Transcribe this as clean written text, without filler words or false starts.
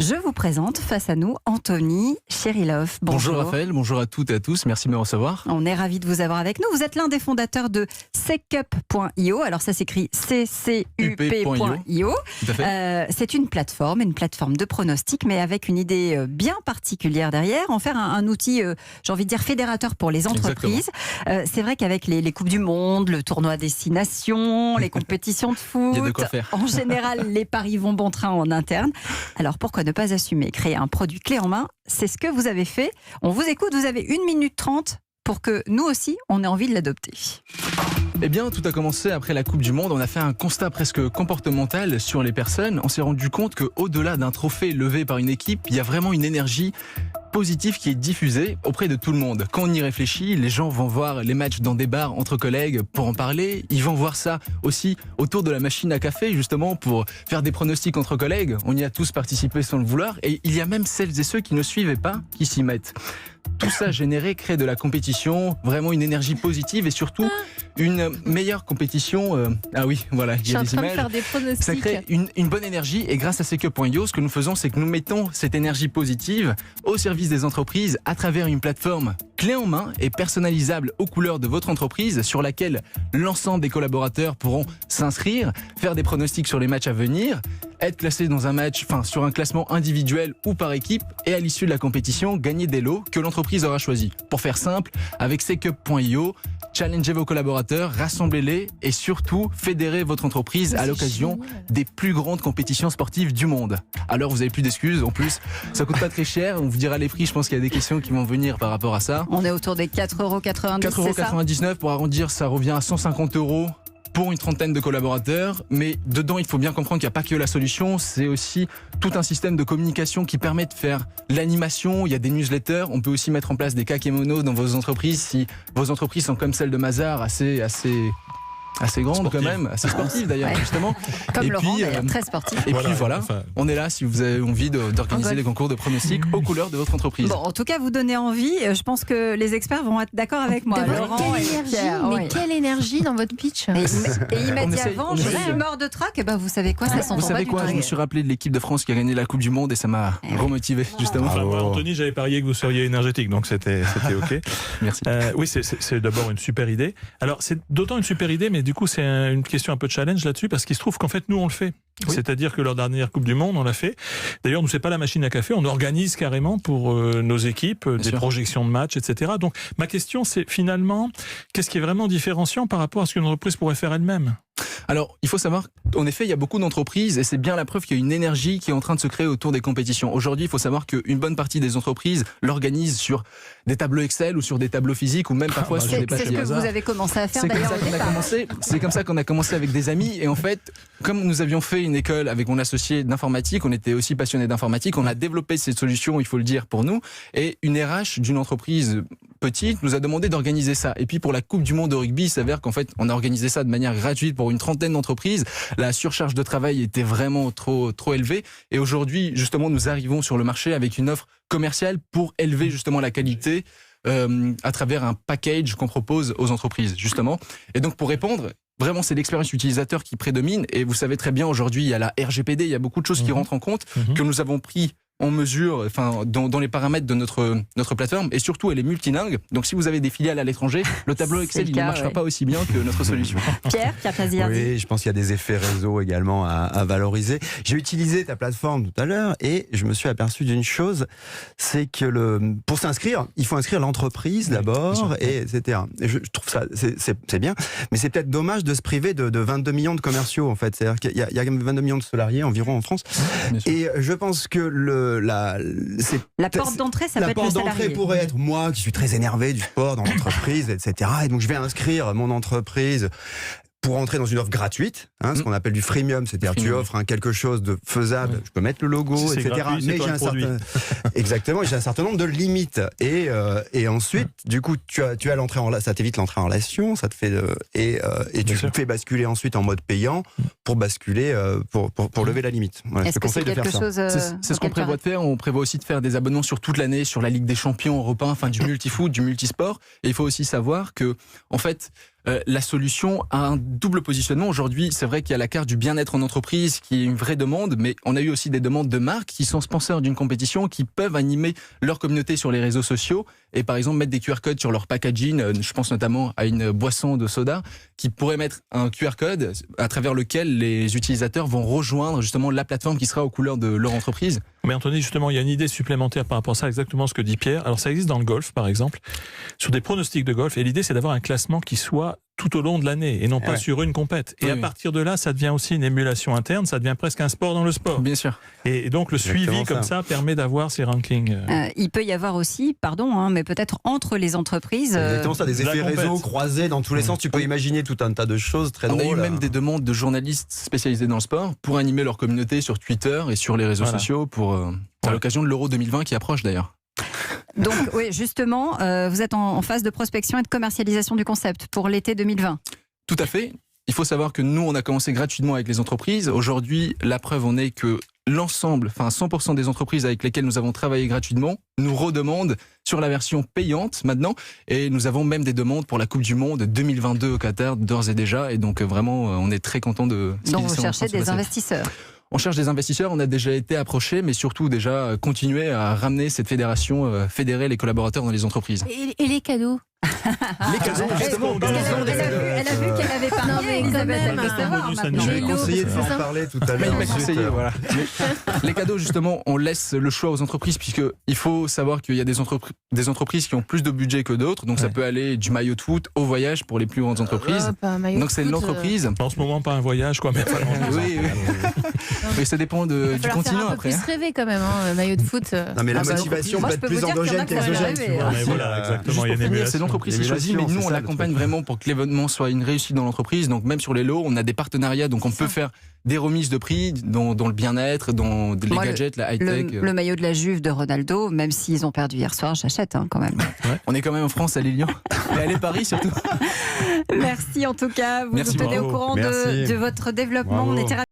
Je vous présente face à nous Anthony Cherilov. Bonjour Raphaël, bonjour à toutes et à tous, merci de me recevoir. On est ravis de vous avoir avec nous. Vous êtes l'un des fondateurs de Secup.io. Alors ça s'écrit CCUP.io. C'est une plateforme de pronostic, mais avec une idée bien particulière derrière, en faire un outil, j'ai envie de dire, fédérateur pour les entreprises. C'est vrai qu'avec les Coupes du Monde, le tournoi Destination, les compétitions de foot, il y a de quoi faire. En général, les paris vont bon train en interne. Alors pourquoi ne pas assumer créer un produit clé en main? C'est ce que vous avez fait. On vous écoute, vous avez 1 minute 30 pour que nous aussi, on ait envie de l'adopter. Eh bien, tout a commencé après la Coupe du Monde. On a fait un constat presque comportemental sur les personnes. On s'est rendu compte qu'au-delà d'un trophée levé par une équipe, il y a vraiment une énergie positive qui est diffusée auprès de tout le monde. Quand on y réfléchit, les gens vont voir les matchs dans des bars entre collègues pour en parler. Ils vont voir ça aussi autour de la machine à café, justement, pour faire des pronostics entre collègues. On y a tous participé sans le vouloir. Et il y a même celles et ceux qui ne suivaient pas qui s'y mettent. Tout ça généré, crée de la compétition, vraiment une énergie positive et surtout une meilleure compétition. Ah oui, voilà, il y a des images. Faire des pronostics. Ça crée une bonne énergie et grâce à Secup.io, ce que nous faisons, c'est que nous mettons cette énergie positive au service des entreprises à travers une plateforme clé en main et personnalisable aux couleurs de votre entreprise sur laquelle l'ensemble des collaborateurs pourront s'inscrire, faire des pronostics sur les matchs à venir, être classé dans un match, sur un classement individuel ou par équipe et à l'issue de la compétition, gagner des lots que l'entreprise aura choisis. Pour faire simple, avec Secup.io, challengez vos collaborateurs, rassemblez-les et surtout fédérez votre entreprise à l'occasion des plus grandes compétitions sportives du monde. Alors vous n'avez plus d'excuses, en plus ça coûte pas très cher, on vous dira les prix, je pense qu'il y a des questions qui vont venir par rapport à ça. On est autour des 4,99 €. 4,99 € pour arrondir, ça revient à 150 € pour une trentaine de collaborateurs, mais dedans il faut bien comprendre qu'il n'y a pas que la solution, c'est aussi tout un système de communication qui permet de faire l'animation, il y a des newsletters, on peut aussi mettre en place des kakémonos dans vos entreprises, si vos entreprises sont comme celle de Mazar, assez grande quand même, assez sportive d'ailleurs justement. Comme et Laurent, puis, très sportif. Et puis voilà, on est là si vous avez envie d'organiser des concours de pronostics aux couleurs de votre entreprise. Bon, en tout cas, vous donnez envie. Je pense que les experts vont être d'accord avec moi. Laurent et Pierre. Mais quelle énergie dans votre pitch. Et il m'a dit avant, je suis mort de trac. Et ben, vous savez quoi, ça s'entend pas. Vous savez quoi, je me suis rappelé de l'équipe de France qui a gagné la Coupe du Monde et ça m'a remotivé justement. Moi, Anthony, j'avais parié que vous seriez énergétique, donc c'était OK. Merci. Oui, c'est d'abord une super idée. Alors, c'est d'autant une super idée, mais du coup, c'est une question un peu de challenge là-dessus, parce qu'il se trouve qu'en fait, nous, on le fait. Oui. C'est-à-dire que leur dernière Coupe du Monde, on l'a fait. D'ailleurs, nous, c'est pas la machine à café, on organise carrément pour nos équipes des projections de matchs, etc. Donc, ma question, c'est finalement, qu'est-ce qui est vraiment différenciant par rapport à ce qu'une entreprise pourrait faire elle-même ? Alors, il faut savoir, en effet, il y a beaucoup d'entreprises et c'est bien la preuve qu'il y a une énergie qui est en train de se créer autour des compétitions. Aujourd'hui, il faut savoir qu'une bonne partie des entreprises l'organisent sur des tableaux Excel ou sur des tableaux physiques ou même parfois sur des papiers. C'est ce que vous avez commencé à faire d'ailleurs au départ. C'est comme ça qu'on a commencé avec des amis et en fait, comme nous avions fait une école avec mon associé d'informatique, on était aussi passionné d'informatique, on a développé cette solution, il faut le dire, pour nous, et une RH d'une entreprise petite nous a demandé d'organiser ça. Et puis pour la Coupe du Monde de rugby, il s'avère qu'en fait, on a organisé ça de manière gratuite pour une trentaine d'entreprises. La surcharge de travail était vraiment trop élevée. Et aujourd'hui, justement, nous arrivons sur le marché avec une offre commerciale pour élever justement la qualité à travers un package qu'on propose aux entreprises, justement. Et donc, pour répondre, vraiment, c'est l'expérience utilisateur qui prédomine. Et vous savez très bien, aujourd'hui, il y a la RGPD, il y a beaucoup de choses qui rentrent en compte, que nous avons pris en mesure, dans les paramètres de notre plateforme, et surtout elle est multilingue. Donc si vous avez des filiales à l'étranger, le tableau Excel il ne marchera pas aussi bien que notre solution. Pierre Plaisir. Oui, je pense qu'il y a des effets réseau également à valoriser. J'ai utilisé ta plateforme tout à l'heure et je me suis aperçu d'une chose, c'est que pour s'inscrire, il faut inscrire l'entreprise d'abord, et etc. Et je trouve ça c'est bien, mais c'est peut-être dommage de se priver de 22 millions de commerciaux en fait. C'est-à-dire qu'il y a 22 millions de salariés environ en France, et je pense que la porte d'entrée, ça peut être le salarié. La porte d'entrée pourrait être moi qui suis très énervé du sport dans l'entreprise, etc. Et donc je vais inscrire mon entreprise pour entrer dans une offre gratuite, ce qu'on appelle du freemium, c'est-à-dire tu offres quelque chose de faisable, je peux mettre le logo, etc. Gratuit, mais exactement, j'ai un certain nombre de limites. Et ensuite, du coup, tu as l'entrée ça t'évite l'entrée en relation, ça te fait et tu fais basculer ensuite en mode payant pour basculer pour lever la limite. Voilà, Est-ce que c'est quelque chose c'est ce qu'on prévoit de faire. On prévoit aussi de faire des abonnements sur toute l'année sur la Ligue des Champions européens, du multifoot, du multisport. Et il faut aussi savoir que, en fait, La solution a un double positionnement. Aujourd'hui, c'est vrai qu'il y a la carte du bien-être en entreprise qui est une vraie demande, mais on a eu aussi des demandes de marques qui sont sponsors d'une compétition, qui peuvent animer leur communauté sur les réseaux sociaux et par exemple mettre des QR codes sur leur packaging. Je pense notamment à une boisson de soda qui pourrait mettre un QR code à travers lequel les utilisateurs vont rejoindre justement la plateforme qui sera aux couleurs de leur entreprise. Mais Anthony, justement, il y a une idée supplémentaire par rapport à ça, exactement ce que dit Pierre. Alors ça existe dans le golf, par exemple, sur des pronostics de golf. Et l'idée, c'est d'avoir un classement qui soit tout au long de l'année et non pas sur une compète. Et à partir de là, ça devient aussi une émulation interne, ça devient presque un sport dans le sport. Bien sûr. Et donc le suivi comme ça permet d'avoir ces rankings. Il peut y avoir aussi, mais peut-être entre les entreprises. Exactement ça, des effets réseau croisés dans tous les sens. Tu peux imaginer tout un tas de choses très drôles. On a eu même des demandes de journalistes spécialisés dans le sport pour animer leur communauté sur Twitter et sur les réseaux sociaux à l'occasion de l'Euro 2020 qui approche d'ailleurs. Donc oui, justement, vous êtes en phase de prospection et de commercialisation du concept pour l'été 2020. Tout à fait. Il faut savoir que nous, on a commencé gratuitement avec les entreprises. Aujourd'hui, la preuve en est que l'ensemble, 100% des entreprises avec lesquelles nous avons travaillé gratuitement, nous redemandent sur la version payante maintenant. Et nous avons même des demandes pour la Coupe du Monde 2022 au Qatar d'ores et déjà. Et donc vraiment, on est très content de ce qui Donc vous cherchez des investisseurs. On cherche des investisseurs, on a déjà été approchés, mais surtout déjà continuer à ramener cette fédération, fédérer les collaborateurs dans les entreprises. Et les cadeaux? Les cadeaux, justement. Elle a vu qu'elle avait parlé, Elisabeth, elle veut savoir. Je vais conseiller de vous en parler tout à l'heure. Voilà. Les cadeaux, justement, on laisse le choix aux entreprises, puisqu'il faut savoir qu'il y a des entreprises qui ont plus de budget que d'autres, donc ça peut aller du maillot de foot au voyage pour les plus grandes entreprises. Donc c'est l'entreprise. En ce moment, pas un voyage, quoi. Mais oui. Mais ça dépend du continent après. Il faut plus rêver quand même, maillot de foot. Non, mais la motivation peut être plus endogène qu'exogène. Voilà, exactement. Il y a une émulation. C'est l'entreprise qui choisit, mais nous on l'accompagne vraiment pour que l'événement soit une réussite dans l'entreprise. Donc même sur les lots, on a des partenariats, donc on peut faire des remises de prix dans le bien-être, dans les gadgets, la high-tech. Le maillot de la Juve de Ronaldo, même s'ils ont perdu hier soir, j'achète quand même. Ouais. On est quand même en France, à Lyon. Et à Paris surtout. Merci en tout cas, vous nous tenez au courant de votre développement. On était